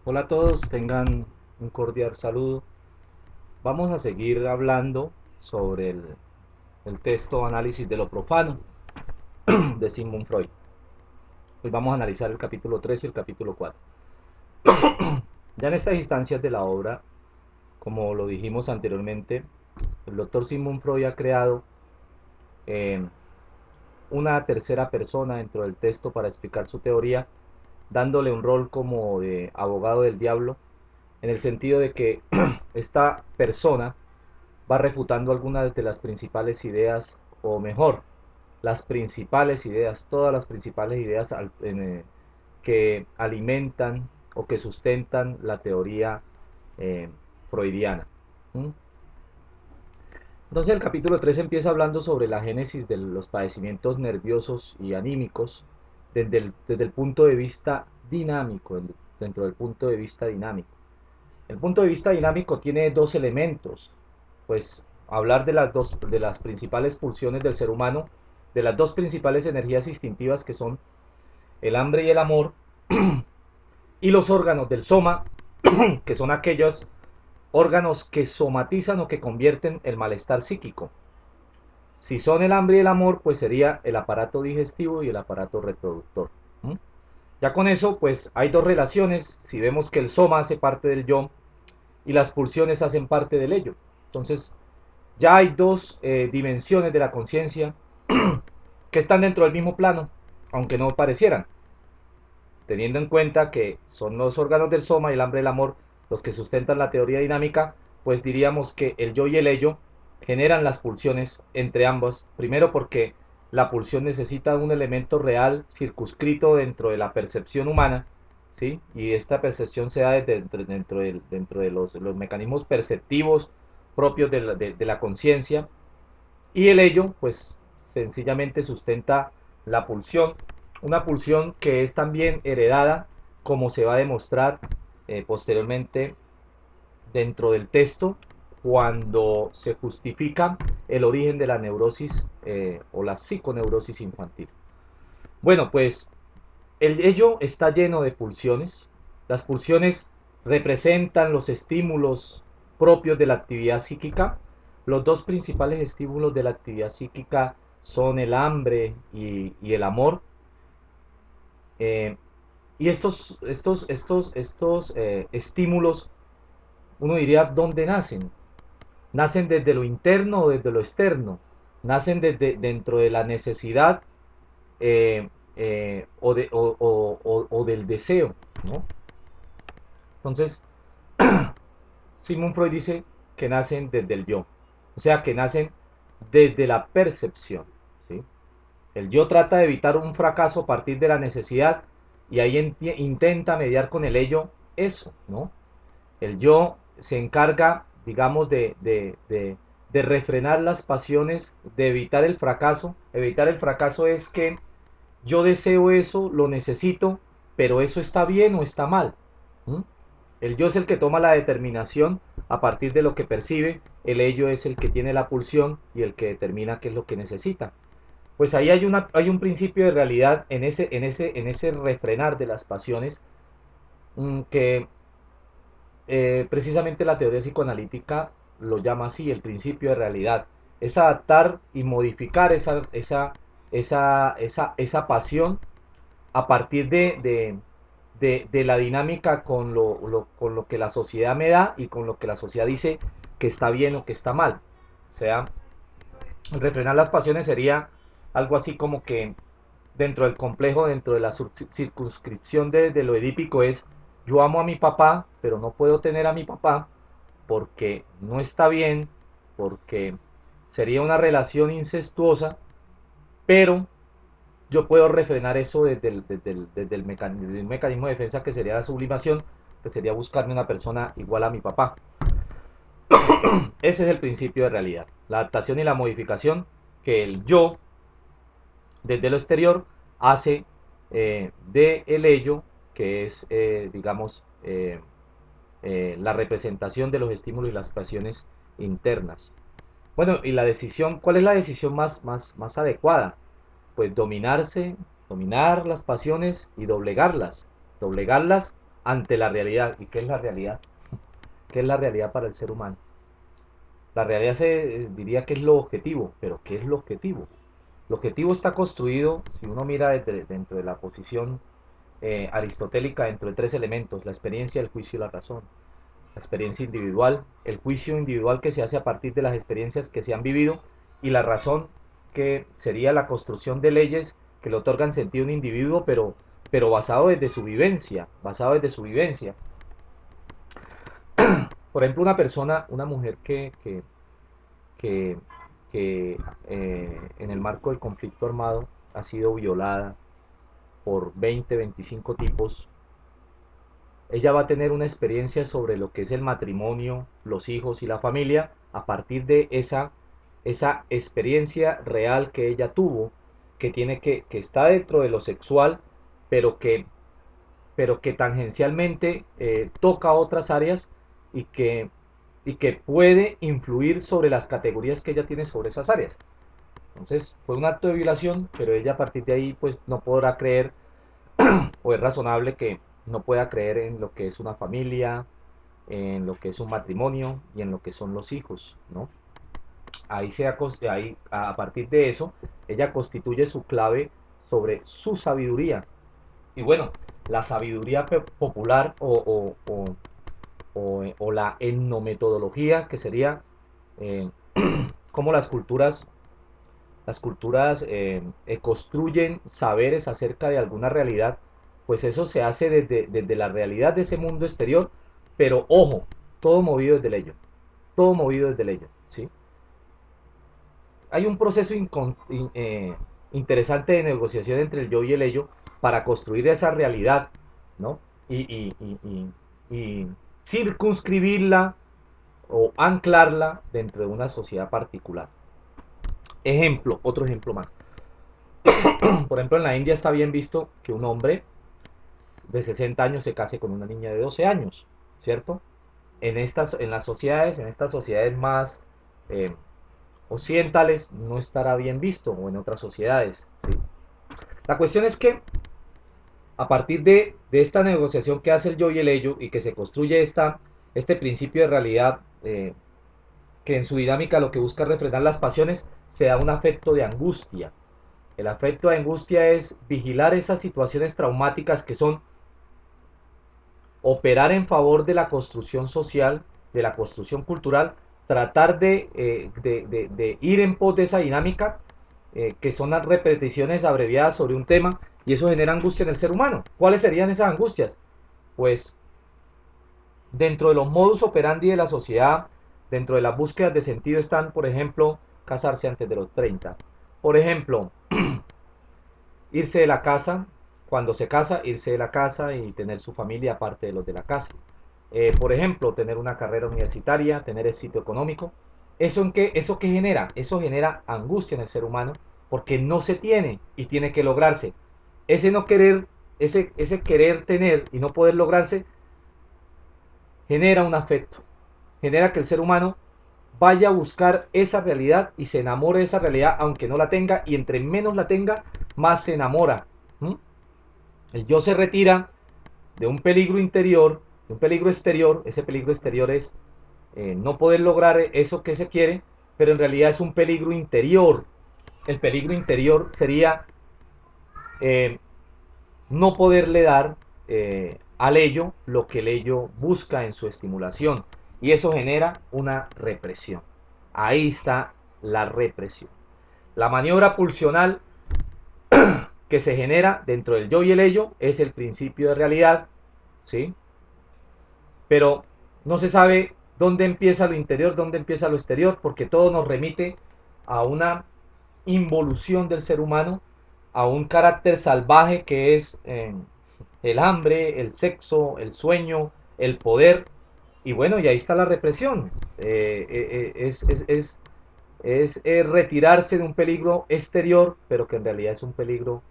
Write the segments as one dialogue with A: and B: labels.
A: Hola a todos, tengan un cordial saludo. Vamos a seguir hablando sobre el texto Análisis de lo profano de Sigmund Freud. Hoy vamos a analizar el capítulo 3 y el capítulo 4. Ya en estas instancias de la obra, como lo dijimos anteriormente, el doctor Sigmund Freud ha creado eh, una tercera persona dentro del texto para explicar su teoría, dándole un rol como de abogado del diablo, en el sentido de que esta persona va refutando algunas de las principales ideas, o mejor, las principales ideas, todas las principales ideas que alimentan o que sustentan la teoría eh, freudiana. ¿Mm? Entonces el capítulo 3 empieza hablando sobre la génesis de los padecimientos nerviosos y anímicos desde el punto de vista dinámico, dentro del punto de vista dinámico. El punto de vista dinámico tiene dos elementos, pues hablar de las principales pulsiones del ser humano, de las dos principales energías instintivas que son el hambre y el amor, y los órganos del soma, que son aquellos órganos que somatizan o que convierten el malestar psíquico. Si son el hambre y el amor, pues sería el aparato digestivo y el aparato reproductor. ¿Mm? Ya con eso, pues hay dos relaciones. Si vemos que el soma hace parte del yo y las pulsiones hacen parte del ello. Entonces, ya hay dos dimensiones de la conciencia que están dentro del mismo plano, aunque no parecieran, teniendo en cuenta que son los órganos del soma y el hambre del amor los que sustentan la teoría dinámica, pues diríamos que el yo y el ello generan las pulsiones entre ambos, primero porque la pulsión necesita un elemento real circunscrito dentro de la percepción humana, ¿sí? Y esta percepción se da dentro de los mecanismos perceptivos propios de la conciencia, y el ello, pues sencillamente sustenta la pulsión, una pulsión que es también heredada, como se va a demostrar posteriormente dentro del texto, cuando se justifica el origen de la neurosis o la psiconeurosis infantil. Bueno, pues el ello está lleno de pulsiones. Las pulsiones representan los estímulos propios de la actividad psíquica. Los dos principales estímulos de la actividad psíquica son el hambre y el amor. Eh, y estos estímulos, uno diría, ¿dónde nacen? ¿Nacen desde lo interno o desde lo externo? ¿Nacen dentro de la necesidad o del deseo? ¿No? Entonces, Sigmund Freud dice que nacen desde el yo, o sea, que nacen desde la percepción, ¿sí? El yo trata de evitar un fracaso a partir de la necesidad y ahí intenta mediar con el ello eso, ¿no? El yo se encarga, digamos, de refrenar las pasiones, de evitar el fracaso. Evitar el fracaso es que yo deseo eso, lo necesito, pero eso está bien o está mal. ¿Mm? El yo es el que toma la determinación a partir de lo que percibe, el ello es el que tiene la pulsión y el que determina qué es lo que necesita. Pues ahí hay un principio de realidad en ese refrenar de las pasiones, que precisamente la teoría psicoanalítica lo llama así, el principio de realidad. Es adaptar y modificar esa pasión a partir de la dinámica con lo que la sociedad me da y con lo que la sociedad dice que está bien o que está mal. O sea, refrenar las pasiones sería algo así como que dentro del complejo, dentro de la circunscripción de lo edípico es: yo amo a mi papá, pero no puedo tener a mi papá porque no está bien, porque sería una relación incestuosa, pero yo puedo refrenar eso desde el mecanismo de defensa, que sería la sublimación, que sería buscarme una persona igual a mi papá. Ese es el principio de realidad, la adaptación y la modificación que el yo, desde lo exterior, hace de el ello, que es, digamos, la representación de los estímulos y las pasiones internas. Bueno, y la decisión, ¿cuál es la decisión más adecuada? Pues dominar las pasiones y doblegarlas. Doblegarlas ante la realidad. ¿Y qué es la realidad? ¿Qué es la realidad para el ser humano? La realidad se diría que es lo objetivo, pero ¿qué es lo objetivo? Lo objetivo está construido, si uno mira dentro de la posición aristotélica, dentro de tres elementos: la experiencia, el juicio y la razón. La experiencia individual, el juicio individual que se hace a partir de las experiencias que se han vivido, y la razón, que sería la construcción de leyes que le otorgan sentido a un individuo, pero basado desde su vivencia, basado desde su vivencia. Por ejemplo, una persona, una mujer que, que en el marco del conflicto armado ha sido violada por 20, 25 tipos, ella va a tener una experiencia sobre lo que es el matrimonio, los hijos y la familia a partir de esa experiencia real que ella tuvo, que tiene que está dentro de lo sexual, pero que tangencialmente toca otras áreas, y que puede influir sobre las categorías que ella tiene sobre esas áreas. Entonces fue un acto de violación, pero ella a partir de ahí pues no podrá creer, o es razonable que no pueda creer en lo que es una familia, en lo que es un matrimonio y en lo que son los hijos, ¿no? Ahí, a partir de eso, ella constituye su clave sobre su sabiduría. Y bueno, la sabiduría popular, o la etnometodología, que sería eh, cómo las culturas construyen saberes acerca de alguna realidad, pues eso se hace desde la realidad de ese mundo exterior, pero ojo, todo movido desde el ello, todo movido desde el ello, ¿sí? Hay un proceso interesante de negociación entre el yo y el ello para construir esa realidad, ¿no? Y circunscribirla o anclarla dentro de una sociedad particular. Ejemplo, otro ejemplo más. Por ejemplo, en la India está bien visto que un hombre de 60 años se case con una niña de 12 años, ¿cierto? En estas sociedades más eh, occidentales no estará bien visto, o en otras sociedades, ¿sí? La cuestión es que a partir de esta negociación que hace el yo y el ello, y que se construye este principio de realidad, que en su dinámica lo que busca es refrenar las pasiones, se da un afecto de angustia. El afecto de angustia es vigilar esas situaciones traumáticas que son operar en favor de la construcción social, de la construcción cultural, tratar de ir en pos de esa dinámica, que son las repeticiones abreviadas sobre un tema, y eso genera angustia en el ser humano. ¿Cuáles serían esas angustias? Pues dentro de los modus operandi de la sociedad, dentro de las búsquedas de sentido están, por ejemplo, casarse antes de los 30. Por ejemplo, irse de la casa, cuando se casa, irse de la casa y tener su familia aparte de los de la casa. Por ejemplo, tener una carrera universitaria, tener éxito económico. ¿Eso qué genera? Eso genera angustia en el ser humano, porque no se tiene y tiene que lograrse. Ese no querer, ese querer tener y no poder lograrse, genera un afecto, genera que el ser humano vaya a buscar esa realidad y se enamore de esa realidad, aunque no la tenga, y entre menos la tenga, más se enamora. ¿Mm? El yo se retira de un peligro interior, de un peligro exterior. Ese peligro exterior es no poder lograr eso que se quiere, pero en realidad es un peligro interior. El peligro interior sería eh, no poderle dar al ello lo que el ello busca en su estimulación, y eso genera una represión. Ahí está la represión. La maniobra pulsional que se genera dentro del yo y el ello es el principio de realidad, ¿sí? Pero no se sabe dónde empieza lo interior, dónde empieza lo exterior, porque todo nos remite a una involución del ser humano, a un carácter salvaje que es el hambre, el sexo, el sueño, el poder. Y bueno, y ahí está la represión. Es retirarse de un peligro exterior, pero que en realidad es un peligro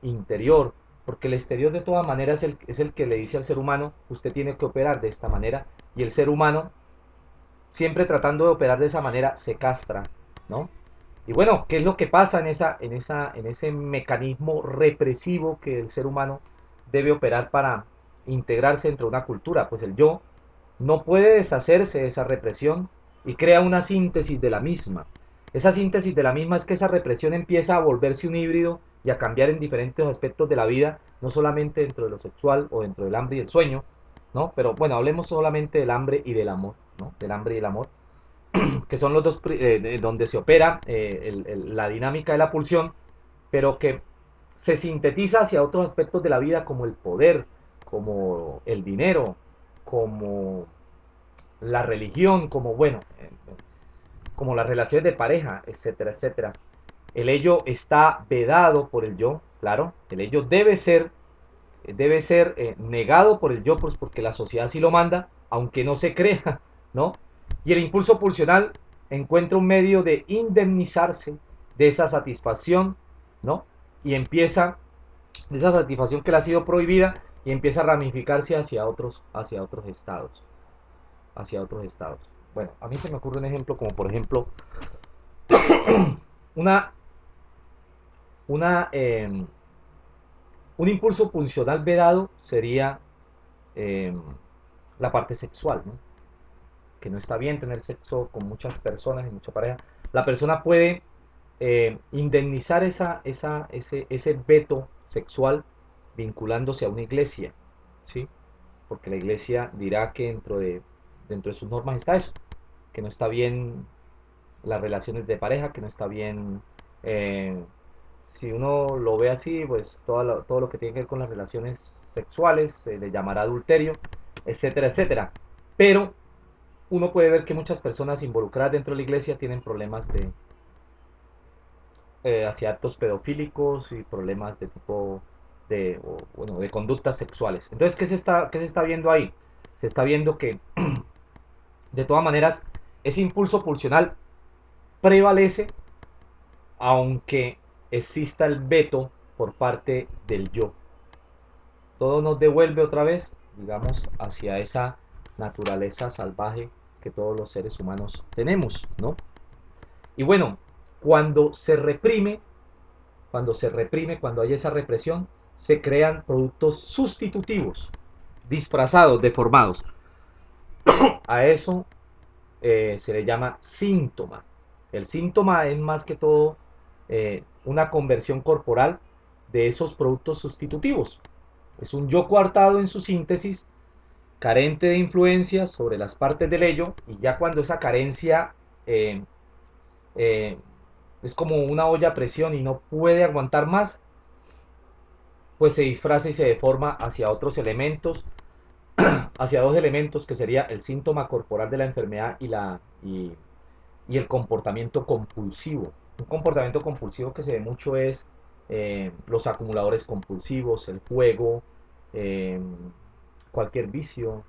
A: interior, porque el exterior de todas maneras es el que le dice al ser humano: usted tiene que operar de esta manera, y el ser humano, siempre tratando de operar de esa manera, se castra, ¿no? Y bueno, ¿qué es lo que pasa en ese mecanismo represivo que el ser humano debe operar para integrarse dentro de una cultura, pues el yo no puede deshacerse de esa represión y crea una síntesis de la misma. Esa síntesis de la misma es que esa represión empieza a volverse un híbrido y a cambiar en diferentes aspectos de la vida, no solamente dentro de lo sexual o dentro del hambre y el sueño, ¿no? Pero bueno, hablemos solamente del hambre y del amor, ¿no? Del hambre y el amor, que son los dos donde se opera la dinámica de la pulsión, pero que se sintetiza hacia otros aspectos de la vida como el poder, como el dinero, como la religión, como bueno, como las relaciones de pareja, etcétera, etcétera. El ello está vedado por el yo, claro, el ello debe ser negado por el yo, pues porque la sociedad sí lo manda, aunque no se crea, ¿no? Y el impulso pulsional encuentra un medio de indemnizarse de esa satisfacción, ¿no? Y empieza, de esa satisfacción que le ha sido prohibida, y empieza a ramificarse hacia otros estados, hacia otros estados. Bueno, a mí se me ocurre un ejemplo como por ejemplo una, una un impulso pulsional vedado sería eh, la parte sexual, ¿no? Que no está bien tener sexo con muchas personas y mucha pareja. La persona puede indemnizar ese veto sexual vinculándose a una iglesia, ¿sí? Porque la iglesia dirá que dentro de sus normas está eso, que no está bien las relaciones de pareja, que no está bien, eh, si uno lo ve así, pues todo lo que tiene que ver con las relaciones sexuales se le llamará adulterio, etcétera, etcétera. Pero uno puede ver que muchas personas involucradas dentro de la iglesia tienen problemas hacia actos pedofílicos y problemas de tipo bueno, de conductas sexuales. Entonces, qué se está viendo ahí? Se está viendo que, de todas maneras, ese impulso pulsional prevalece aunque exista el veto por parte del yo. Todo nos devuelve otra vez, digamos, hacia esa naturaleza salvaje que todos los seres humanos tenemos, ¿no? Y bueno, cuando se reprime, cuando hay esa represión, se crean productos sustitutivos, disfrazados, deformados. A eso se le llama síntoma. El síntoma es más que todo una conversión corporal de esos productos sustitutivos. Es un yo coartado en su síntesis, carente de influencias sobre las partes del ello, y ya cuando esa carencia eh, eh, es como una olla a presión y no puede aguantar más, pues se disfraza y se deforma hacia otros elementos, hacia dos elementos que sería el síntoma corporal de la enfermedad y el comportamiento compulsivo. Un comportamiento compulsivo que se ve mucho es los acumuladores compulsivos, el juego, eh, cualquier vicio,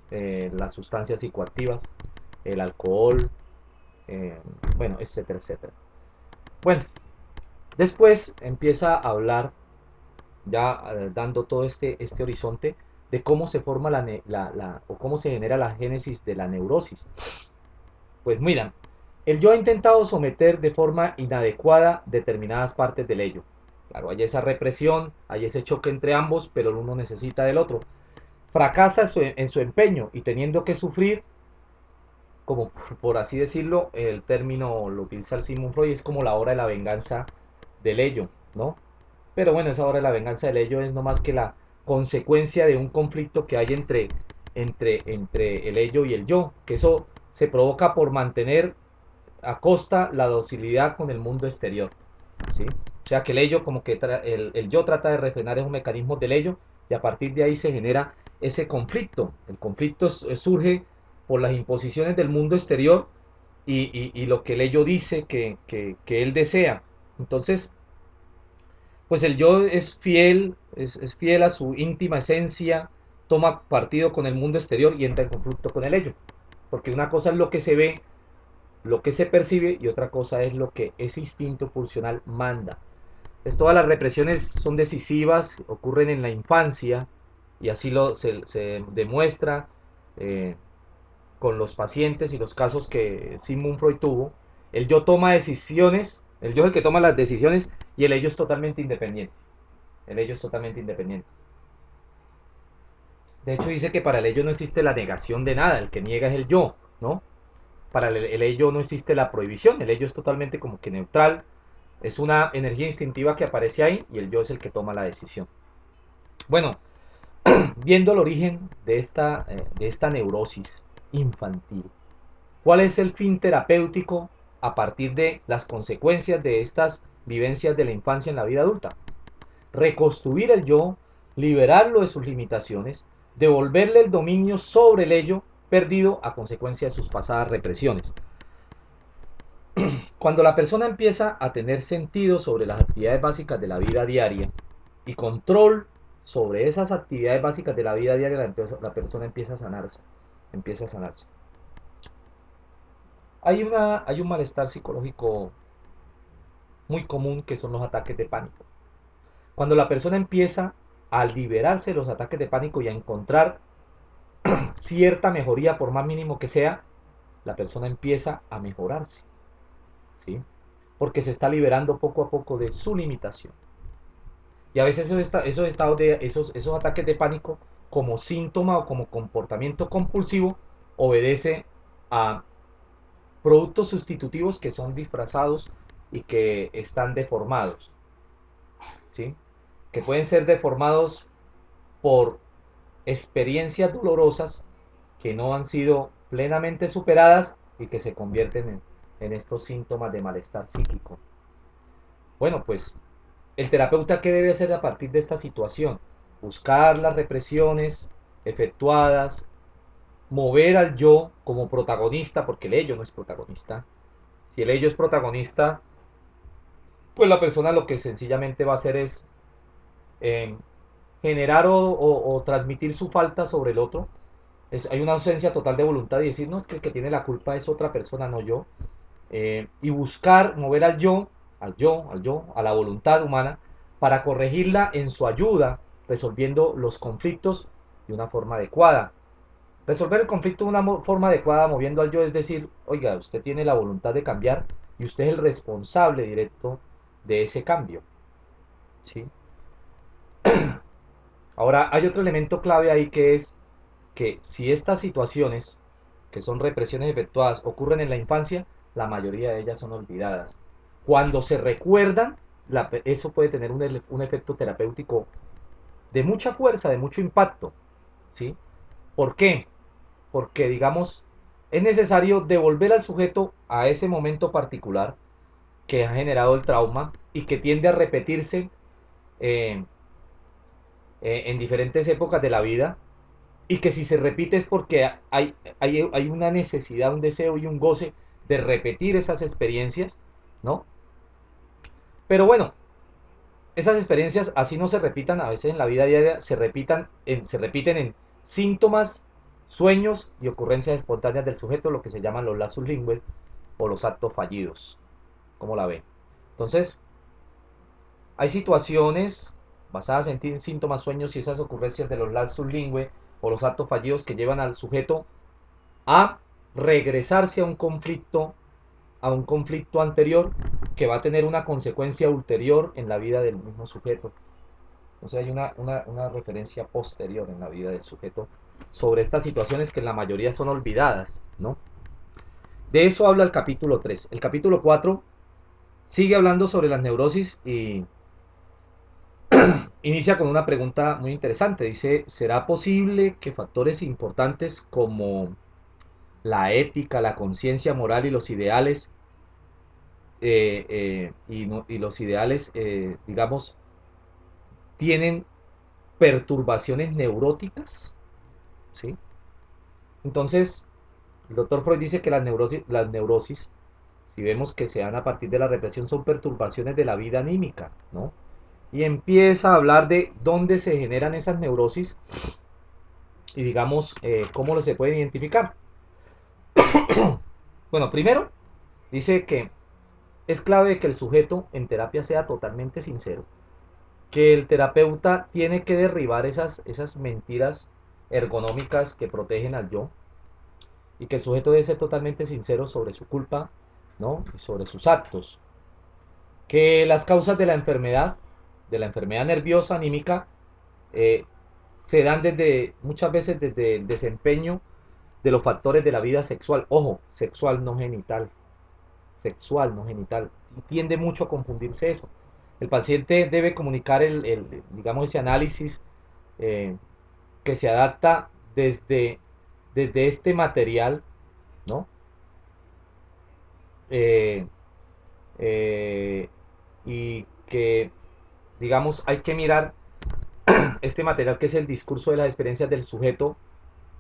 A: las sustancias psicoactivas, el alcohol, eh, bueno, etcétera, etcétera. Bueno, después empieza a hablar, ya dando todo este horizonte, de cómo se forma o cómo se genera la génesis de la neurosis. Pues mira, el yo ha intentado someter de forma inadecuada determinadas partes del ello. Claro, hay esa represión, hay ese choque entre ambos, pero el uno necesita del otro. Fracasa en su empeño y teniendo que sufrir, como por así decirlo, el término lo utiliza el Sigmund Freud, es como la hora de la venganza del ello, ¿no? Pero bueno, esa hora de la venganza del ello es no más que la consecuencia de un conflicto que hay entre el ello y el yo, que eso se provoca por mantener a costa la docilidad con el mundo exterior, ¿sí? O sea que el ello, como que el yo trata de refrenar esos mecanismos del ello, y a partir de ahí se genera ese conflicto. El conflicto surge por las imposiciones del mundo exterior y lo que el ello dice que él desea. Entonces, pues el yo es fiel a su íntima esencia, toma partido con el mundo exterior y entra en conflicto con el ello. Porque una cosa es lo que se ve, lo que se percibe, y otra cosa es lo que ese instinto pulsional manda. Pues todas las represiones son decisivas, ocurren en la infancia, y así se demuestra eh, con los pacientes y los casos que Sigmund Freud tuvo. El yo toma decisiones, el yo es el que toma las decisiones, y el ello es totalmente independiente. El ello es totalmente independiente. De hecho dice que para el ello no existe la negación de nada, el que niega es el yo, ¿no? Para el ello no existe la prohibición, el ello es totalmente como que neutral, es una energía instintiva que aparece ahí y el yo es el que toma la decisión. Bueno, viendo el origen de esta neurosis infantil, ¿cuál es el fin terapéutico a partir de las consecuencias de estas vivencias de la infancia en la vida adulta? Reconstruir el yo, liberarlo de sus limitaciones, devolverle el dominio sobre el ello perdido a consecuencia de sus pasadas represiones. Cuando la persona empieza a tener sentido sobre las actividades básicas de la vida diaria y control sobre esas actividades básicas de la vida diaria, la persona empieza a sanarse, empieza a sanarse. Hay un malestar psicológico muy común que son los ataques de pánico. Cuando la persona empieza a liberarse de los ataques de pánico y a encontrar cierta mejoría, por más mínimo que sea, la persona empieza a mejorarse, ¿sí? Porque se está liberando poco a poco de su limitación. Y a veces esos estados esos ataques de pánico, como síntoma o como comportamiento compulsivo, obedece a productos sustitutivos que son disfrazados y que están deformados, ¿sí? Que pueden ser deformados por experiencias dolorosas que no han sido plenamente superadas y que se convierten en estos síntomas de malestar psíquico. Bueno, pues el terapeuta, ¿qué debe hacer a partir de esta situación? Buscar las represiones efectuadas, mover al yo como protagonista, porque el ello no es protagonista. Si el ello es protagonista, pues la persona lo que sencillamente va a hacer es eh, generar o transmitir su falta sobre el otro. Hay una ausencia total de voluntad y decir, no, es que el que tiene la culpa es otra persona, no yo. Y buscar mover a la voluntad humana, para corregirla en su ayuda, resolviendo los conflictos de una forma adecuada. Resolver el conflicto de una forma adecuada moviendo al yo es decir, oiga, usted tiene la voluntad de cambiar y usted es el responsable directo de ese cambio, ¿sí? Ahora, hay otro elemento clave ahí, que es que si estas situaciones, que son represiones efectuadas, ocurren en la infancia, la mayoría de ellas son olvidadas. Cuando se recuerdan, eso puede tener un efecto terapéutico de mucha fuerza, de mucho impacto, ¿sí? ¿Por qué? Porque, digamos, es necesario devolver al sujeto a ese momento particular que ha generado el trauma y que tiende a repetirse eh, en diferentes épocas de la vida, y que si se repite es porque hay una necesidad, un deseo y un goce de repetir esas experiencias, ¿no? Pero bueno, esas experiencias, así no se repitan a veces en la vida diaria, se repiten en síntomas, sueños y ocurrencias espontáneas del sujeto, lo que se llaman los lapsus linguae o los actos fallidos. ¿Cómo la ven? Entonces, hay situaciones basadas en síntomas, sueños y esas ocurrencias de los lapsus linguae o los actos fallidos que llevan al sujeto a regresarse a un conflicto anterior, que va a tener una consecuencia ulterior en la vida del mismo sujeto. O sea, hay una referencia posterior en la vida del sujeto sobre estas situaciones que en la mayoría son olvidadas, ¿no? De eso habla el capítulo 3. El capítulo 4 sigue hablando sobre las neurosis y inicia con una pregunta muy interesante. Dice, ¿será posible que factores importantes como la ética, la conciencia moral y los ideales, y los ideales, digamos, tienen perturbaciones neuróticas? ¿Sí? Entonces, el doctor Freud dice que las neurosis, si vemos que se dan a partir de la represión, son perturbaciones de la vida anímica, ¿no? Y empieza a hablar de dónde se generan esas neurosis y, digamos, cómo se pueden identificar. Bueno, primero, dice que es clave que el sujeto en terapia sea totalmente sincero, que el terapeuta tiene que derribar esas mentiras ergonómicas que protegen al yo, y que el sujeto debe ser totalmente sincero sobre su culpa, ¿no? Y sobre sus actos. Que las causas de la enfermedad nerviosa, anímica, eh, se dan muchas veces desde el desempeño de los factores de la vida sexual. Ojo, sexual no genital. Sexual no genital. Y tiende mucho a confundirse eso. El paciente debe comunicar digamos, ese análisis eh, que se adapta desde este material, ¿no? Eh, eh, y que, digamos, hay que mirar este material que es el discurso de las experiencias del sujeto,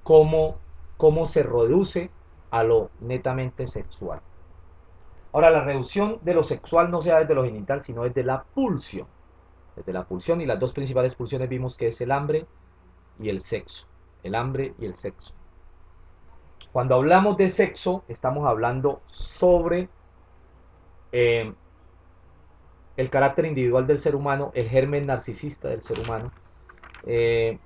A: cómo, cómo se reduce a lo netamente sexual. Ahora, la reducción de lo sexual no se da desde lo genital, sino desde la pulsión. Desde la pulsión, y las dos principales pulsiones vimos que es el hambre y el sexo. El hambre y el sexo. Cuando hablamos de sexo, estamos hablando sobre eh, el carácter individual del ser humano, el germen narcisista del ser humano, eh,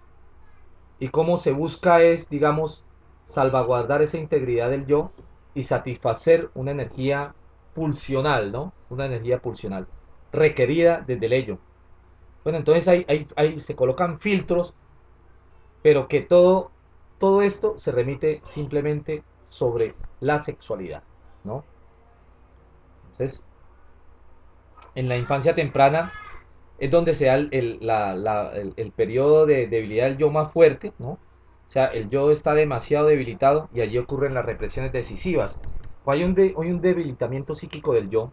A: y cómo se busca es, digamos, salvaguardar esa integridad del yo y satisfacer una energía pulsional, ¿no? Una energía pulsional requerida desde el ello. Bueno, entonces ahí se colocan filtros, pero que todo esto se remite simplemente sobre la sexualidad, ¿no? Entonces, en la infancia temprana es donde se da el periodo de debilidad del yo más fuerte, ¿no? O sea, el yo está demasiado debilitado y allí ocurren las represiones decisivas. Hay un debilitamiento psíquico del yo.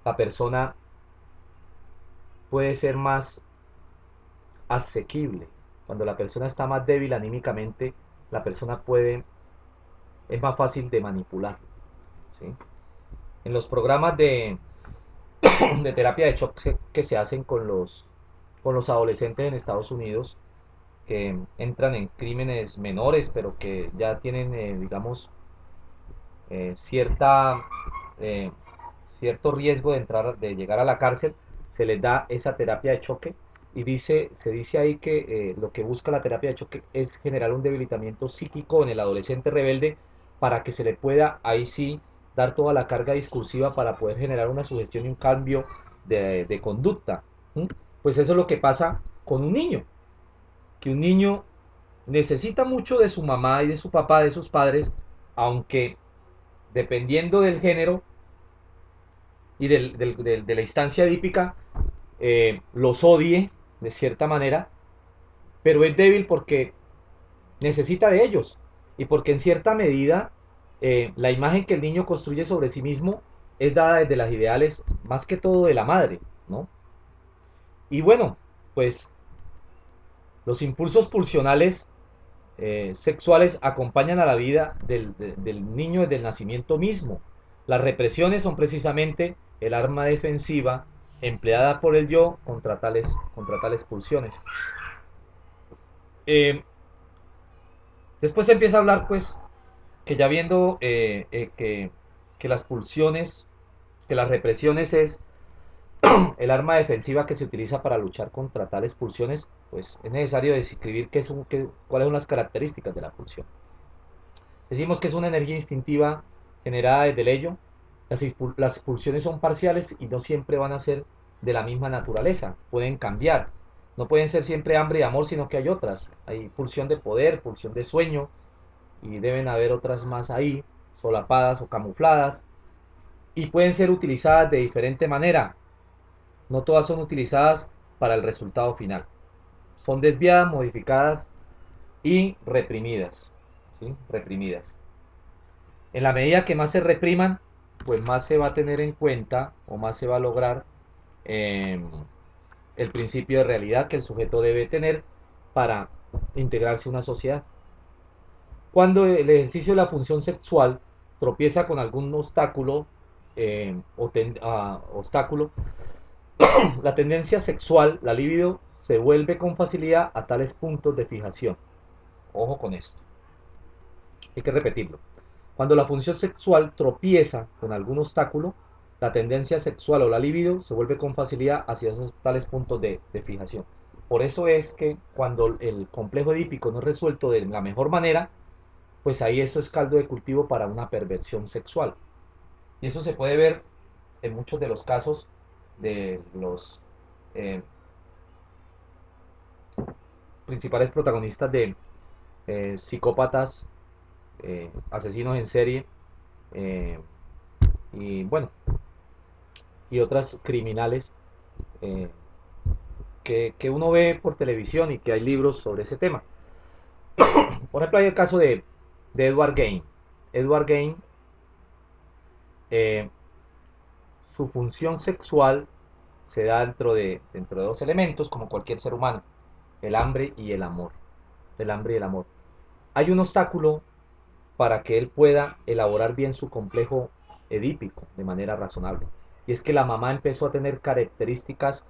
A: La persona puede ser más asequible. Cuando la persona está más débil anímicamente, la persona es más fácil de manipular, ¿sí? En los programas de terapia de shock que se hacen con los adolescentes en Estados Unidos, que entran en crímenes menores, pero que ya tienen, digamos, cierta, eh, cierto riesgo de llegar a la cárcel, se les da esa terapia de choque y se dice ahí que lo que busca la terapia de choque es generar un debilitamiento psíquico en el adolescente rebelde para que se le pueda ahí sí dar toda la carga discursiva para poder generar una sugestión y un cambio de conducta. ¿Mm? Pues eso es lo que pasa con un niño, que un niño necesita mucho de su mamá y de su papá, de sus padres, aunque dependiendo del género y de la instancia edípica, los odie de cierta manera, pero es débil porque necesita de ellos y porque en cierta medida la imagen que el niño construye sobre sí mismo es dada desde las ideales más que todo de la madre, ¿no? Y bueno, pues los impulsos pulsionales sexuales acompañan a la vida del niño desde el nacimiento mismo. Las represiones son precisamente el arma defensiva empleada por el yo contra tales pulsiones. Eh, Después se empieza a hablar, pues, que ya viendo que las pulsiones, que las represiones es el arma defensiva que se utiliza para luchar contra tales pulsiones, pues es necesario describir cuáles son las características de la pulsión. Decimos que es una energía instintiva generada desde el ello. Las pulsiones son parciales y no siempre van a ser de la misma naturaleza, pueden cambiar. No pueden ser siempre hambre y amor, sino que hay otras. Hay pulsión de poder, pulsión de sueño, y deben haber otras más ahí, solapadas o camufladas, y pueden ser utilizadas de diferente manera. No todas son utilizadas para el resultado final. Son desviadas, modificadas y reprimidas. ¿Sí? Reprimidas. En la medida que más se repriman, pues más se va a tener en cuenta o más se va a lograr eh, el principio de realidad que el sujeto debe tener para integrarse a una sociedad. Cuando el ejercicio de la función sexual tropieza con algún obstáculo, obstáculo, la tendencia sexual, la libido, se vuelve con facilidad a tales puntos de fijación. Ojo con esto, hay que repetirlo. Cuando la función sexual tropieza con algún obstáculo, la tendencia sexual o la libido se vuelve con facilidad hacia esos tales puntos de fijación. Por eso es que cuando el complejo edípico no es resuelto de la mejor manera, pues ahí eso es caldo de cultivo para una perversión sexual. Y eso se puede ver en muchos de los casos de los, eh, principales protagonistas de psicópatas, asesinos en serie, eh, y bueno, y otras criminales, eh, que uno ve por televisión y que hay libros sobre ese tema. Por ejemplo, hay el caso de Edward Gain. Edward Gain, eh, su función sexual se da dentro de dos elementos, como cualquier ser humano: el hambre y el amor. El hambre y el amor. Hay un obstáculo para que él pueda elaborar bien su complejo edípico de manera razonable. Y es que la mamá empezó a tener características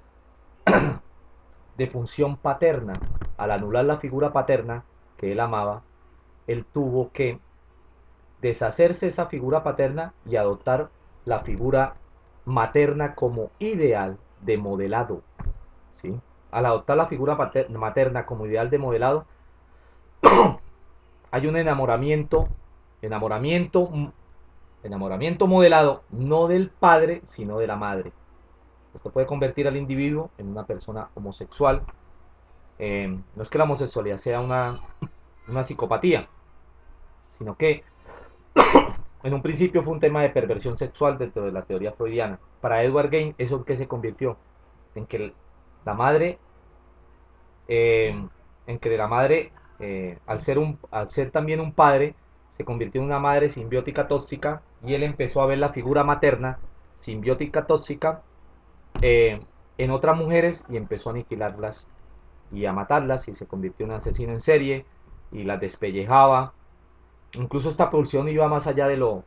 A: de función paterna. Al anular la figura paterna que él amaba, él tuvo que deshacerse de esa figura paterna y adoptar la figura materna como ideal de modelado. ¿Sí? Al adoptar la figura materna como ideal de modelado, hay un enamoramiento, enamoramiento modelado, no del padre, sino de la madre. Esto puede convertir al individuo en una persona homosexual. No es que la homosexualidad sea una psicopatía, sino que en un principio fue un tema de perversión sexual dentro de la teoría freudiana. Para Edward Gain, ¿eso en qué se convirtió? En que la madre, eh, en que la madre, al ser también un padre, se convirtió en una madre simbiótica tóxica, y él empezó a ver la figura materna simbiótica tóxica, eh, en otras mujeres, y empezó a aniquilarlas y a matarlas, y se convirtió en un asesino en serie y las despellejaba. Incluso esta pulsión iba más allá de lo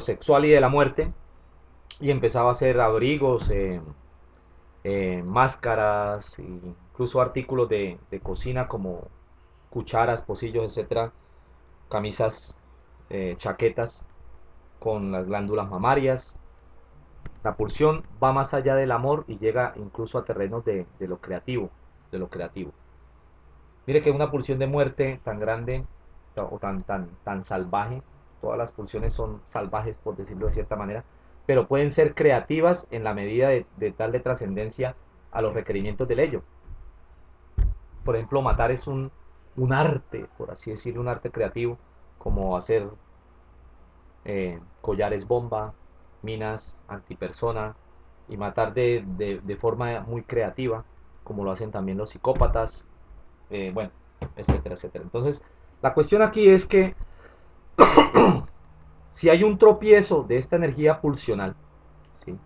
A: sexual y de la muerte, y empezaba a hacer abrigos, máscaras, incluso artículos de cocina como cucharas, pocillos, etcétera, camisas, chaquetas con las glándulas mamarias. La pulsión va más allá del amor y llega incluso a terrenos de lo creativo, de lo creativo. Mire que una pulsión de muerte tan grande o tan salvaje, todas las pulsiones son salvajes por decirlo de cierta manera, pero pueden ser creativas en la medida de darle trascendencia a los requerimientos del ello. Por ejemplo, matar es un arte, por así decirlo, un arte creativo, como hacer collares bomba, minas antipersona, y matar de forma muy creativa, como lo hacen también los psicópatas, bueno, etcétera, etcétera. Entonces, la cuestión aquí es que si hay un tropiezo de esta energía pulsional, ¿sí?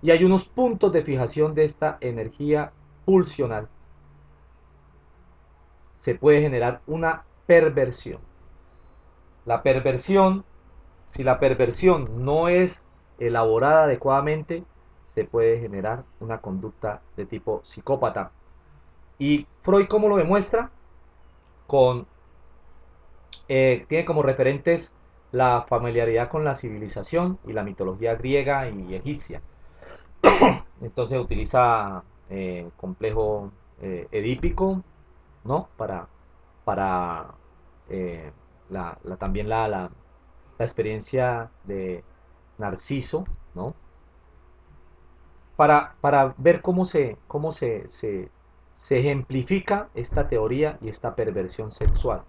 A: Y hay unos puntos de fijación de esta energía pulsional, se puede generar una perversión. La perversión, si la perversión no es elaborada adecuadamente, se puede generar una conducta de tipo psicópata. ¿Y Freud cómo lo demuestra? Con tiene como referentes la familiaridad con la civilización y la mitología griega y egipcia. Entonces utiliza complejo edípico, ¿no? Para también la experiencia de Narciso, ¿no? Para ver se ejemplifica esta teoría y esta perversión sexual.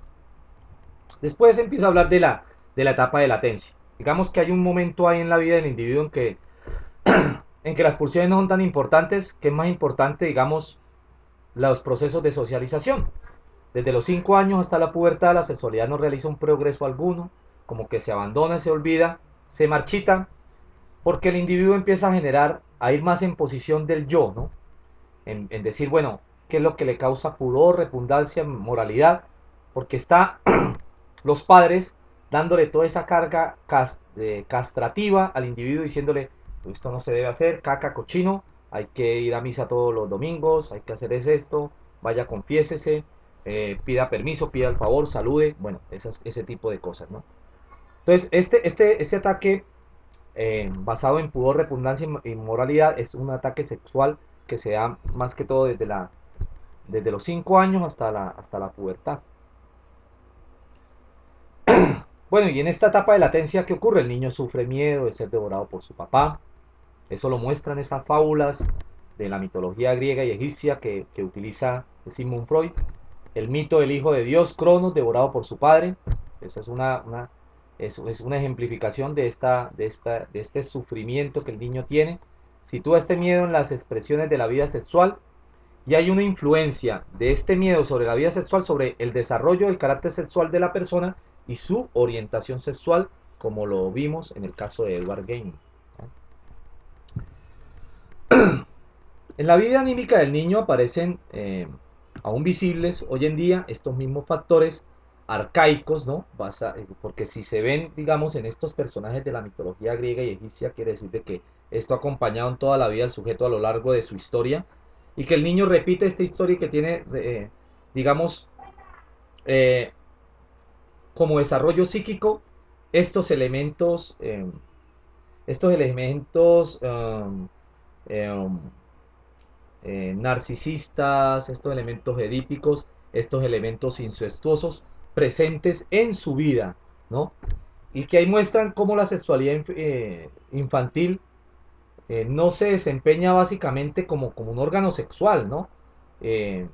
A: Después empieza a hablar de la etapa de latencia. Digamos que hay un momento ahí en la vida del individuo en que las pulsiones no son tan importantes, que es más importante, digamos, los procesos de socialización. Desde los 5 años hasta la pubertad, la sexualidad no realiza un progreso alguno, como que se abandona, se olvida, se marchita, porque el individuo empieza a ir más en posición del yo, ¿no? En decir, bueno, qué es lo que le causa pudor, repugnancia, moralidad, porque está los padres dándole toda esa carga castrativa al individuo, diciéndole, esto no se debe hacer, caca, cochino, hay que ir a misa todos los domingos, hay que hacer esto, vaya, confiésese, pida permiso, pida el favor, salude, bueno, ese tipo de cosas, ¿no? Entonces, este ataque basado en pudor, repugnancia y moralidad es un ataque sexual que se da más que todo desde los 5 años hasta la pubertad. Bueno, y en esta etapa de latencia, ¿qué ocurre? El niño sufre miedo de ser devorado por su papá. Eso lo muestran esas fábulas de la mitología griega y egipcia que utiliza de Sigmund Freud. El mito del hijo de Dios, Cronos, devorado por su padre. Esa es es una ejemplificación de este sufrimiento que el niño tiene. Sitúa este miedo en las expresiones de la vida sexual y hay una influencia de este miedo sobre la vida sexual, sobre el desarrollo del carácter sexual de la persona y su orientación sexual, como lo vimos en el caso de Edward Game. En la vida anímica del niño aparecen aún visibles hoy en día estos mismos factores arcaicos, ¿no? Porque si se ven, digamos, en estos personajes de la mitología griega y egipcia, quiere decir de que esto ha acompañado en toda la vida al sujeto a lo largo de su historia y que el niño repite esta historia y que tiene, digamos, eh, como desarrollo psíquico estos elementos, estos elementos narcisistas, estos elementos edípicos, estos elementos incestuosos presentes en su vida, ¿no? Y que ahí muestran cómo la sexualidad infantil no se desempeña básicamente como un órgano sexual, ¿no? Eh,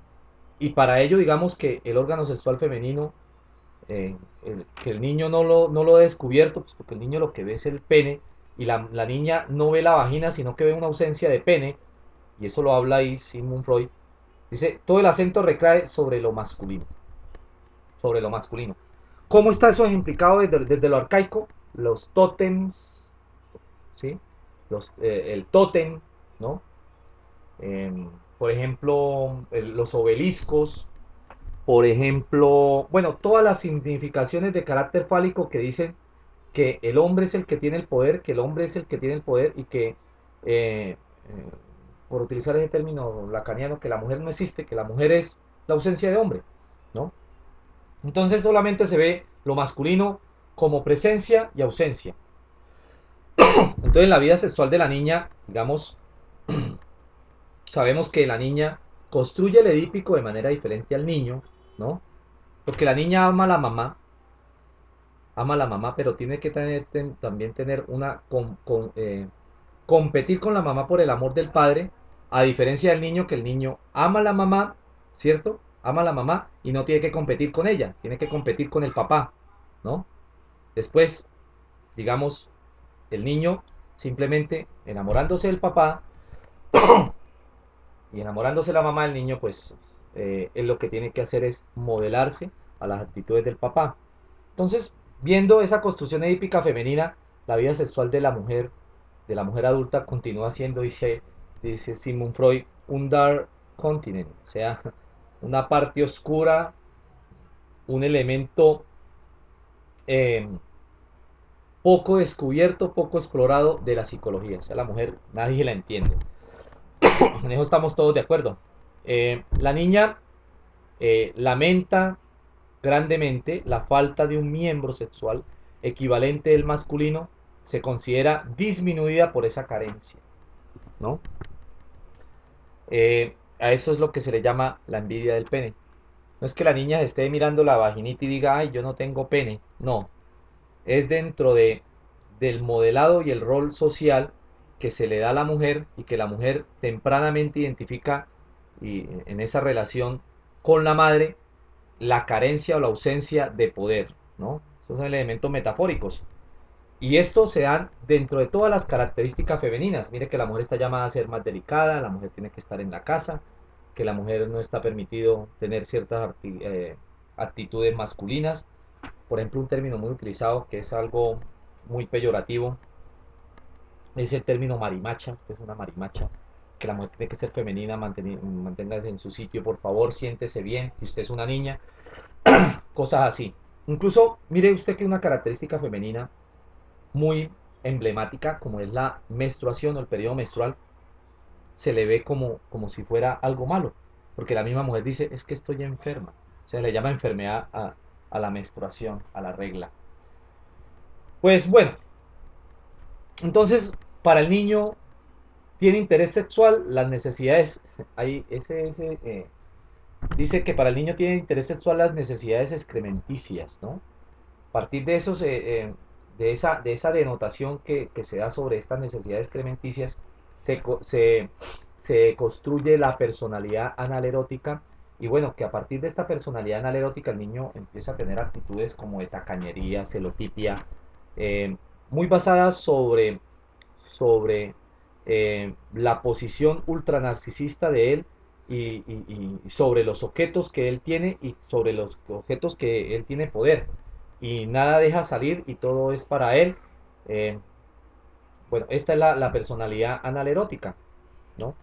A: y para ello, digamos que el órgano sexual femenino, que el niño no lo ha descubierto, pues porque el niño lo que ve es el pene, y la niña no ve la vagina, sino que ve una ausencia de pene, y eso lo habla ahí Sigmund Freud. Dice, todo el acento recae sobre lo masculino, sobre lo masculino. ¿Cómo está eso ejemplificado desde lo arcaico? Los tótems, ¿sí? El tótem, ¿no? Por ejemplo, los obeliscos, por ejemplo, bueno, todas las significaciones de carácter fálico que dicen que el hombre es el que tiene el poder, que el hombre es el que tiene el poder y que, eh, por utilizar ese término lacaniano, que la mujer no existe, que la mujer es la ausencia de hombre, ¿no? Entonces solamente se ve lo masculino como presencia y ausencia. Entonces en la vida sexual de la niña, digamos, sabemos que la niña construye el edípico de manera diferente al niño, ¿no? Porque la niña ama a la mamá, pero tiene que también tener competir con la mamá por el amor del padre, a diferencia del niño, que el niño ama a la mamá, ¿cierto? Ama a la mamá y no tiene que competir con ella, tiene que competir con el papá, ¿no? Después, digamos, el niño simplemente enamorándose del papá y enamorándose de la mamá del niño, pues él lo que tiene que hacer es modelarse a las actitudes del papá. Entonces, viendo esa construcción edípica femenina, la vida sexual de la mujer adulta, continúa siendo, dice Sigmund Freud, un dark continent, o sea, una parte oscura, un elemento eh, poco descubierto, poco explorado de la psicología. O sea, la mujer nadie la entiende. En eso estamos todos de acuerdo. La niña lamenta grandemente la falta de un miembro sexual equivalente del masculino, se considera disminuida por esa carencia, ¿no? A eso es lo que se le llama la envidia del pene. No es que la niña esté mirando la vaginita y diga, ay, yo no tengo pene. No, es dentro del modelado y el rol social que se le da a la mujer y que la mujer tempranamente identifica y, en esa relación con la madre, la carencia o la ausencia de poder, ¿no? Esos son elementos metafóricos. Y esto se dan dentro de todas las características femeninas. Mire que la mujer está llamada a ser más delicada, la mujer tiene que estar en la casa, que la mujer no está permitido tener ciertas actitudes masculinas. Por ejemplo, un término muy utilizado que es algo muy peyorativo es el término marimacha. Usted es una marimacha, que la mujer tiene que ser femenina, manténgase en su sitio, por favor, siéntese bien, que usted es una niña, cosas así. Incluso, mire usted que una característica femenina muy emblemática, como es la menstruación o el periodo menstrual, se le ve como si fuera algo malo, porque la misma mujer dice, es que estoy enferma. Se le llama enfermedad a la menstruación, a la regla. Pues bueno, entonces para el niño tiene interés sexual, las necesidades, ahí dice que para el niño tiene interés sexual las necesidades excrementicias, ¿no? A partir de esos, de esa denotación que se da sobre estas necesidades excrementicias, se, se construye la personalidad analerótica Y bueno, que a partir de esta personalidad analerótica el niño empieza a tener actitudes como de tacañería, celotipia, eh, muy basadas sobre la posición ultra narcisista de él y sobre los objetos que él tiene y sobre los objetos que él tiene poder. Y nada deja salir y todo es para él. Eh, bueno, esta es la personalidad analerótica, ¿no?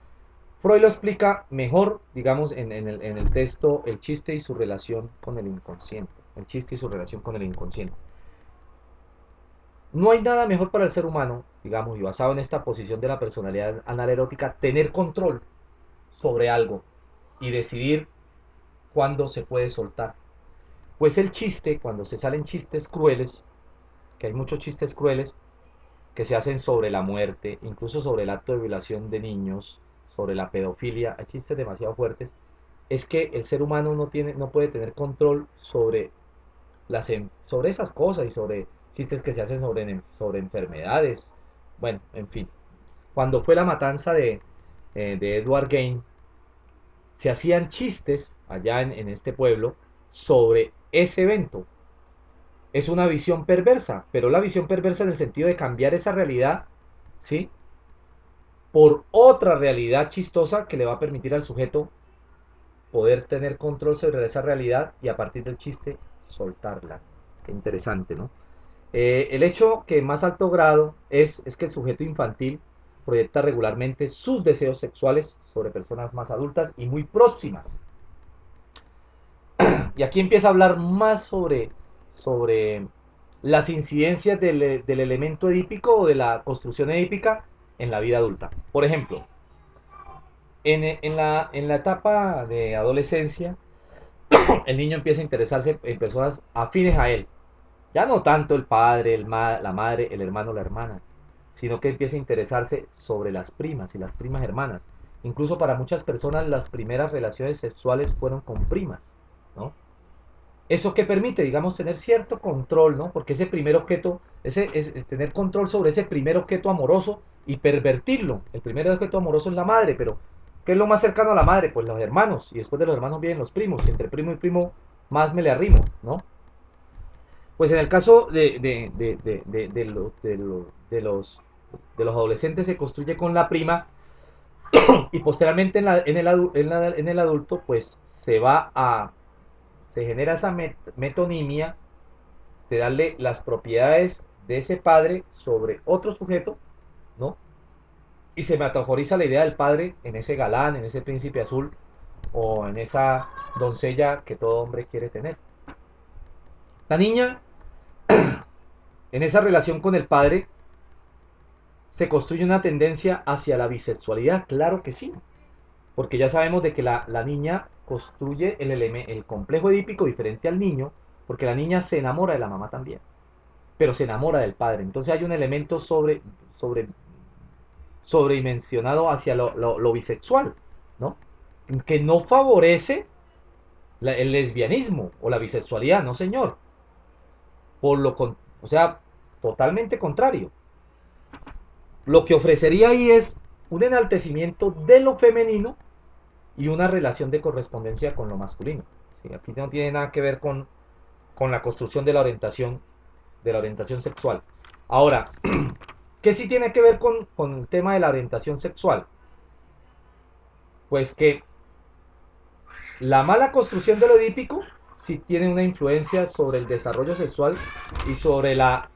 A: Freud lo explica mejor, digamos, en el texto El chiste y su relación con el inconsciente. El chiste y su relación con el inconsciente. No hay nada mejor para el ser humano, digamos, y basado en esta posición de la personalidad analerótica, tener control sobre algo y decidir cuándo se puede soltar. Pues el chiste, cuando se salen chistes crueles, que hay muchos chistes crueles que se hacen sobre la muerte, incluso sobre el acto de violación de niños, sobre la pedofilia, hay chistes demasiado fuertes, es que el ser humano no puede tener control sobre esas cosas y sobre chistes que se hacen sobre enfermedades. Bueno, en fin. Cuando fue la matanza de Edward Gain, se hacían chistes allá en este pueblo sobre ese evento. Es una visión perversa, pero la visión perversa en el sentido de cambiar esa realidad, ¿sí? Por otra realidad chistosa que le va a permitir al sujeto poder tener control sobre esa realidad y a partir del chiste soltarla. Qué interesante, ¿no? El hecho que en más alto grado es que el sujeto infantil proyecta regularmente sus deseos sexuales sobre personas más adultas y muy próximas. Y aquí empieza a hablar más sobre las incidencias del elemento edípico o de la construcción edípica en la vida adulta. Por ejemplo, en la etapa de adolescencia, el niño empieza a interesarse en personas afines a él. Ya no tanto el padre, la madre, el hermano, la hermana, sino que empieza a interesarse sobre las primas y las primas hermanas. Incluso para muchas personas las primeras relaciones sexuales fueron con primas, ¿no? Eso que permite, digamos, tener cierto control, ¿no? Porque ese primer objeto, es tener control sobre ese primer objeto amoroso y pervertirlo. El primer objeto amoroso es la madre, pero ¿qué es lo más cercano a la madre? Pues los hermanos, y después de los hermanos vienen los primos, y entre primo y primo más me le arrimo, ¿no? Pues en el caso de los adolescentes se construye con la prima y posteriormente en el adulto pues se genera esa metonimia de darle las propiedades de ese padre sobre otro sujeto, ¿no? Y se metaforiza la idea del padre en ese galán, en ese príncipe azul o en esa doncella que todo hombre quiere tener. La niña, en esa relación con el padre, se construye una tendencia hacia la bisexualidad, claro que sí, porque ya sabemos de que la niña construye el complejo edípico diferente al niño, porque la niña se enamora de la mamá también, pero se enamora del padre. Entonces hay un elemento sobredimensionado hacia lo bisexual, ¿no? Que no favorece el lesbianismo o la bisexualidad, no señor. O sea, totalmente contrario. Lo que ofrecería ahí es un enaltecimiento de lo femenino y una relación de correspondencia con lo masculino. ¿Sí? Aquí no tiene nada que ver con la construcción de la orientación sexual. Ahora, ¿qué sí tiene que ver con el tema de la orientación sexual? Pues que la mala construcción de lo edípico sí tiene una influencia sobre el desarrollo sexual y sobre la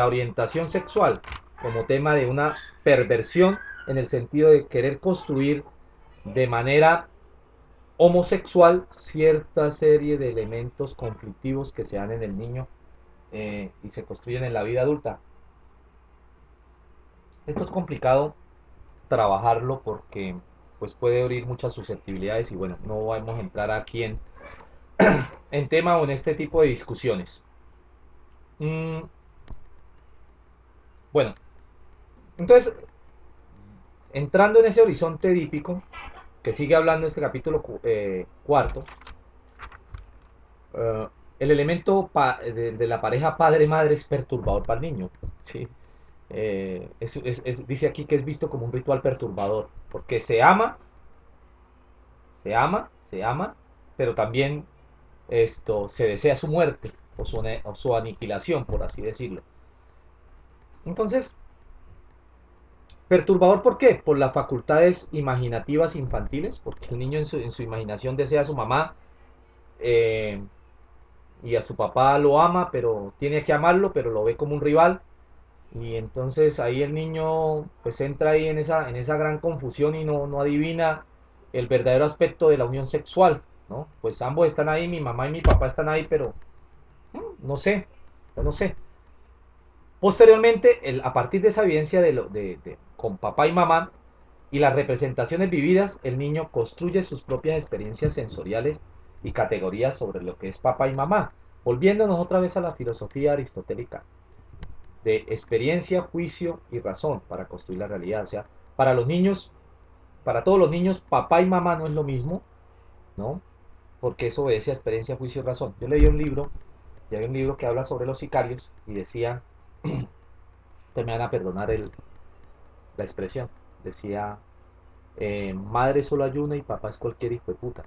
A: orientación sexual, como tema de una perversión en el sentido de querer construir de manera homosexual cierta serie de elementos conflictivos que se dan en el niño y se construyen en la vida adulta. Esto es complicado trabajarlo porque pues puede abrir muchas susceptibilidades y bueno, no vamos a entrar aquí en tema o en este tipo de discusiones. Mm, bueno, entonces, entrando en ese horizonte edípico, que sigue hablando este capítulo cuarto, eh, el elemento de la pareja padre-madre es perturbador para el niño. ¿Sí? Dice aquí que es visto como un ritual perturbador, porque se ama, se ama, pero también se desea su muerte o su aniquilación, por así decirlo. Entonces, perturbador, ¿por qué? Por las facultades imaginativas infantiles, porque el niño en su imaginación desea a su mamá, eh, y a su papá lo ama, pero tiene que amarlo, pero lo ve como un rival. Y entonces ahí el niño pues entra ahí en esa gran confusión y no adivina el verdadero aspecto de la unión sexual, ¿no? Pues ambos están ahí, mi mamá y mi papá están ahí, pero no sé, no sé. Posteriormente, a partir de esa evidencia con papá y mamá y las representaciones vividas, el niño construye sus propias experiencias sensoriales y categorías sobre lo que es papá y mamá, volviéndonos otra vez a la filosofía aristotélica de experiencia, juicio y razón para construir la realidad. O sea, para los niños, para todos los niños, papá y mamá no es lo mismo, ¿no? Porque eso obedece a experiencia, juicio y razón. Yo leí un libro, y hay un libro que habla sobre los sicarios y decía, te me van a perdonar la expresión, decía, madre solo hay una y papá es cualquier hijo de puta.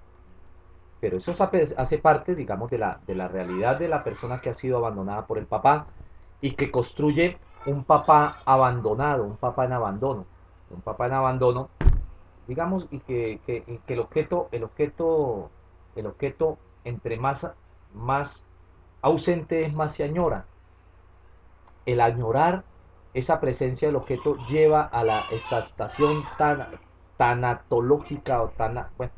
A: Pero eso hace parte, digamos, de la realidad de la persona que ha sido abandonada por el papá y que construye un papá abandonado, un papá en abandono. Un papá en abandono, digamos, y que el objeto entre más ausente es, más se añora. El añorar esa presencia del objeto lleva a la exaltación tanatológica o bueno,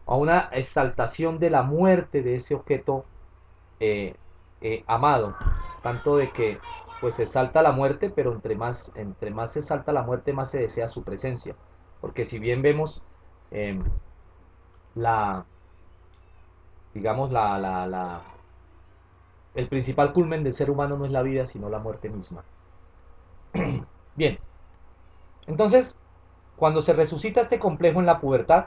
A: a una exaltación de la muerte de ese objeto amado, tanto de que pues se exalta la muerte, pero entre más se exalta la muerte, más se desea su presencia, porque si bien vemos eh, la, digamos, el principal culmen del ser humano no es la vida, sino la muerte misma. Bien, entonces, cuando se resucita este complejo en la pubertad,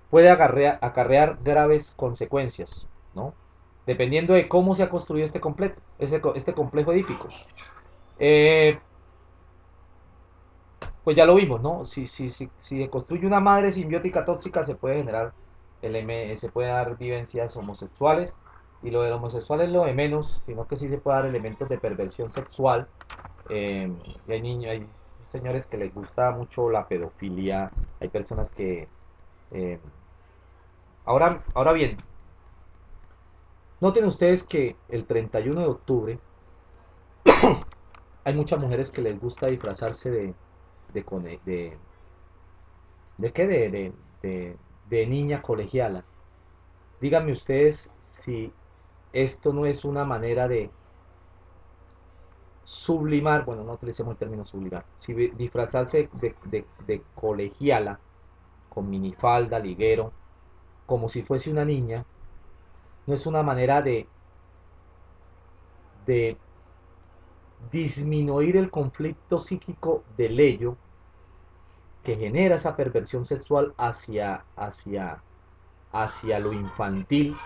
A: puede acarrear graves consecuencias, ¿no? Dependiendo de cómo se ha construido este complejo edípico. Eh, pues ya lo vimos, ¿no? Si se construye una madre simbiótica tóxica, se puede generar se puede dar vivencias homosexuales, y lo del homosexual es lo de menos, sino que sí se puede dar elementos de perversión sexual. Y hay niños, hay señores que les gusta mucho la pedofilia, hay personas que... eh, ahora bien, noten ustedes que el 31 de octubre hay muchas mujeres que les gusta disfrazarse de, ¿de qué? De niña colegiala. Díganme ustedes si esto no es una manera de sublimar, bueno, no utilicemos el término sublimar, si disfrazarse de colegiala con minifalda, liguero, como si fuese una niña, no es una manera de disminuir el conflicto psíquico del ello que genera esa perversión sexual hacia lo infantil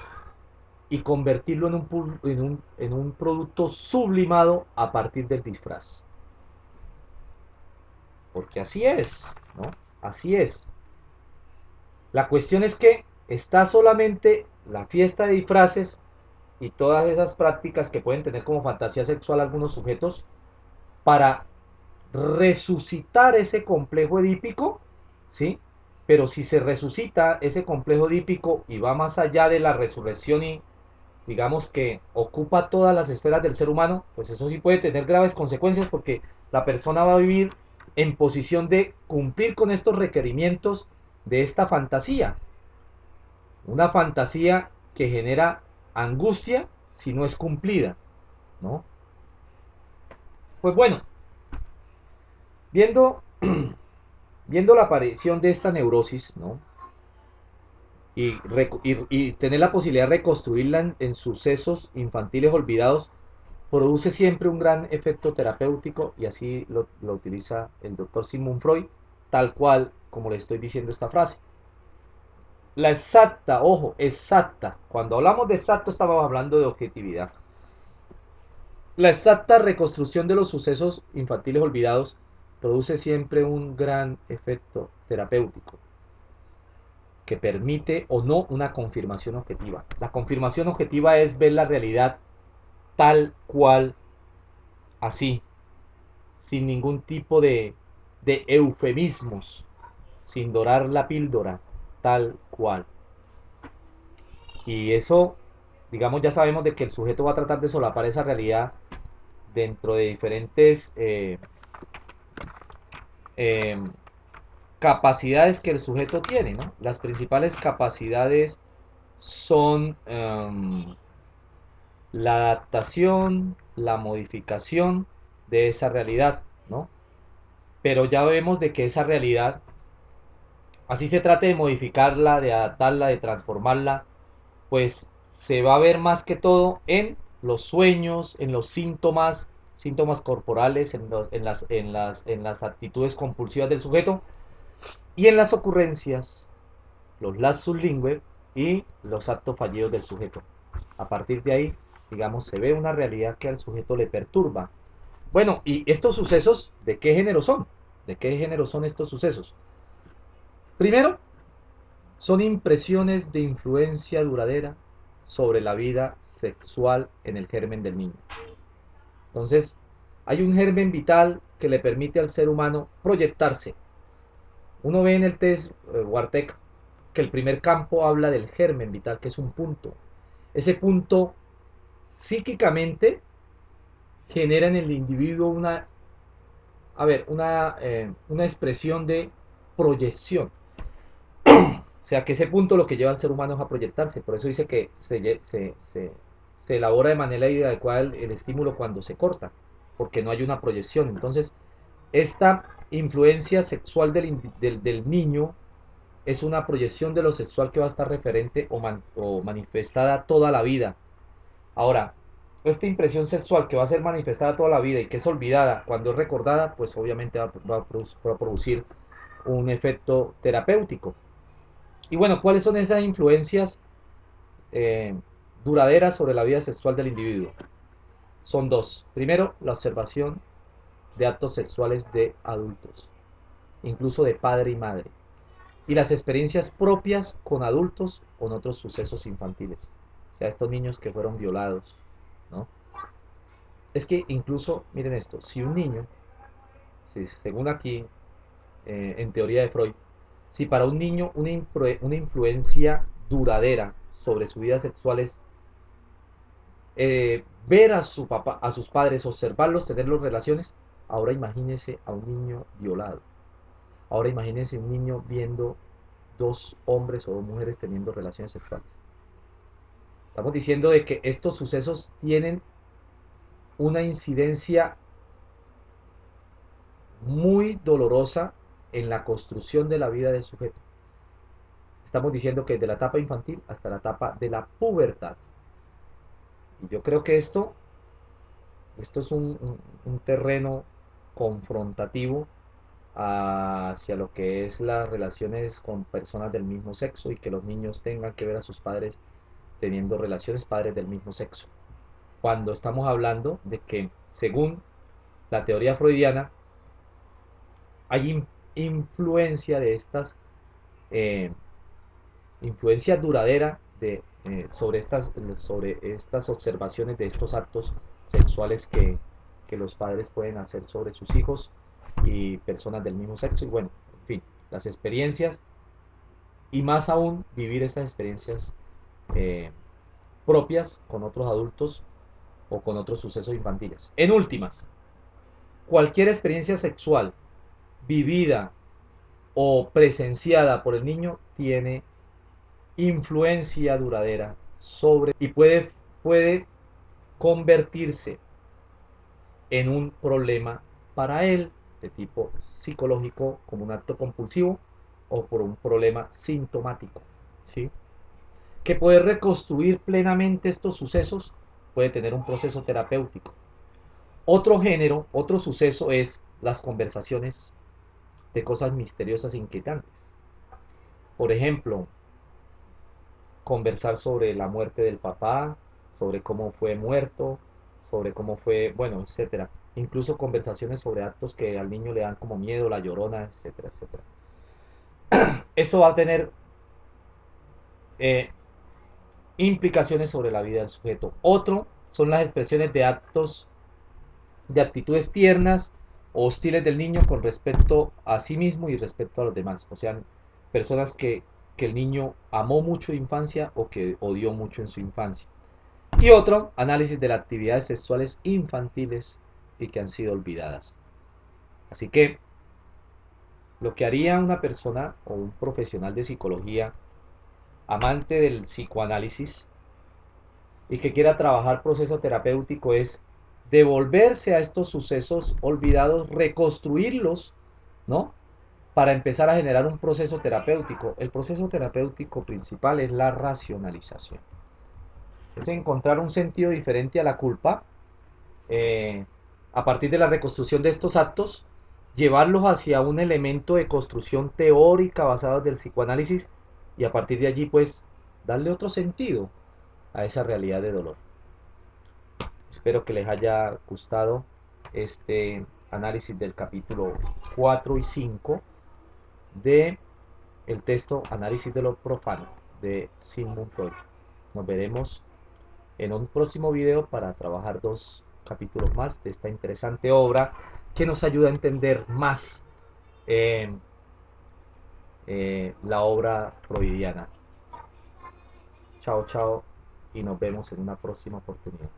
A: y convertirlo en un producto sublimado a partir del disfraz. Porque así es, ¿no? Así es. La cuestión es que está solamente la fiesta de disfraces y todas esas prácticas que pueden tener como fantasía sexual algunos sujetos para resucitar ese complejo edípico, ¿sí? Pero si se resucita ese complejo edípico y va más allá de la resurrección y digamos que ocupa todas las esferas del ser humano, pues eso sí puede tener graves consecuencias porque la persona va a vivir en posición de cumplir con estos requerimientos de esta fantasía. Una fantasía que genera angustia si no es cumplida, ¿no? Pues bueno, viendo, viendo la aparición de esta neurosis, ¿no? Y tener la posibilidad de reconstruirla en sucesos infantiles olvidados, produce siempre un gran efecto terapéutico y así lo utiliza el doctor Sigmund Freud, tal cual como le estoy diciendo esta frase. La exacta, ojo, exacta, cuando hablamos de exacto estamos hablando de objetividad. La exacta reconstrucción de los sucesos infantiles olvidados produce siempre un gran efecto terapéutico que permite o no una confirmación objetiva. La confirmación objetiva es ver la realidad tal cual, así, sin ningún tipo de eufemismos, sin dorar la píldora, tal cual. Y eso, digamos, ya sabemos de que el sujeto va a tratar de solapar esa realidad dentro de diferentes eh, capacidades que el sujeto tiene, ¿no? Las principales capacidades son la adaptación, la modificación de esa realidad, ¿no? Pero ya vemos de que esa realidad, así se trate de modificarla, de adaptarla, de transformarla, pues se va a ver más que todo en los sueños, en los síntomas corporales, en las actitudes compulsivas del sujeto y en las ocurrencias, los lapsus linguae y los actos fallidos del sujeto. A partir de ahí, digamos, se ve una realidad que al sujeto le perturba. Bueno, ¿y estos sucesos de qué género son? ¿De qué género son estos sucesos? Primero, son impresiones de influencia duradera sobre la vida sexual en el germen del niño. Entonces, hay un germen vital que le permite al ser humano proyectarse. Uno ve en el test Wartek que el primer campo habla del germen vital, que es un punto. Ese punto psíquicamente genera en el individuo una expresión de proyección. O sea que ese punto lo que lleva al ser humano es a proyectarse. Por eso dice que se elabora de manera adecuada el estímulo cuando se corta, porque no hay una proyección. Entonces, esta influencia sexual del niño es una proyección de lo sexual que va a estar referente o manifestada toda la vida. Ahora, esta impresión sexual que va a ser manifestada toda la vida y que es olvidada cuando es recordada, pues obviamente va a producir un efecto terapéutico. Y bueno, ¿cuáles son esas influencias eh, duraderas sobre la vida sexual del individuo? Son dos. Primero, la observación de actos sexuales de adultos, incluso de padre y madre, y las experiencias propias con adultos o con otros sucesos infantiles. O sea, estos niños que fueron violados, ¿no? Es que incluso, miren esto, si un niño, si, según aquí, en teoría de Freud, si para un niño una influencia duradera sobre su vida sexual es ver a su papá, a sus padres, observarlos, tener las relaciones, ahora imagínese a un niño violado. Ahora imagínese un niño viendo dos hombres o dos mujeres teniendo relaciones sexuales. Estamos diciendo de que estos sucesos tienen una incidencia muy dolorosa en la construcción de la vida del sujeto. Estamos diciendo que desde la etapa infantil hasta la etapa de la pubertad. Y yo creo que esto es un terreno confrontativo hacia lo que es las relaciones con personas del mismo sexo y que los niños tengan que ver a sus padres teniendo relaciones padres del mismo sexo. Cuando estamos hablando de que, según la teoría freudiana, hay influencia de estas, eh, influencia duradera sobre estas observaciones de estos actos sexuales que los padres pueden hacer sobre sus hijos y personas del mismo sexo. Y bueno, en fin, las experiencias y más aún vivir estas experiencias eh, propias con otros adultos o con otros sucesos infantiles. En últimas, cualquier experiencia sexual vivida o presenciada por el niño tiene influencia duradera sobre y puede convertirse en un problema para él de tipo psicológico como un acto compulsivo o por un problema sintomático, ¿sí? Que poder reconstruir plenamente estos sucesos puede tener un proceso terapéutico. Otro género, otro suceso es las conversaciones de cosas misteriosas e inquietantes. Por ejemplo, conversar sobre la muerte del papá, sobre cómo fue muerto, sobre cómo fue, bueno, etcétera. Incluso conversaciones sobre actos que al niño le dan como miedo, la llorona, etcétera, etcétera. Eso va a tener eh, implicaciones sobre la vida del sujeto. Otro son las expresiones de actos, de actitudes tiernas o hostiles del niño con respecto a sí mismo y respecto a los demás. O sea, personas que el niño amó mucho de infancia o que odió mucho en su infancia. Y otro, análisis de las actividades sexuales infantiles y que han sido olvidadas. Así que lo que haría una persona o un profesional de psicología amante del psicoanálisis y que quiera trabajar proceso terapéutico es devolverse a estos sucesos olvidados, reconstruirlos, ¿no? Para empezar a generar un proceso terapéutico. El proceso terapéutico principal es la racionalización. Es encontrar un sentido diferente a la culpa, eh, a partir de la reconstrucción de estos actos, llevarlos hacia un elemento de construcción teórica basado del psicoanálisis y a partir de allí pues darle otro sentido a esa realidad de dolor. Espero que les haya gustado este análisis del capítulo 4 y 5 de el texto Análisis de lo profano de Sigmund Freud. Nos veremos en un próximo video para trabajar 2 capítulos más de esta interesante obra que nos ayuda a entender más eh, la obra freudiana. Chao, chao y nos vemos en una próxima oportunidad.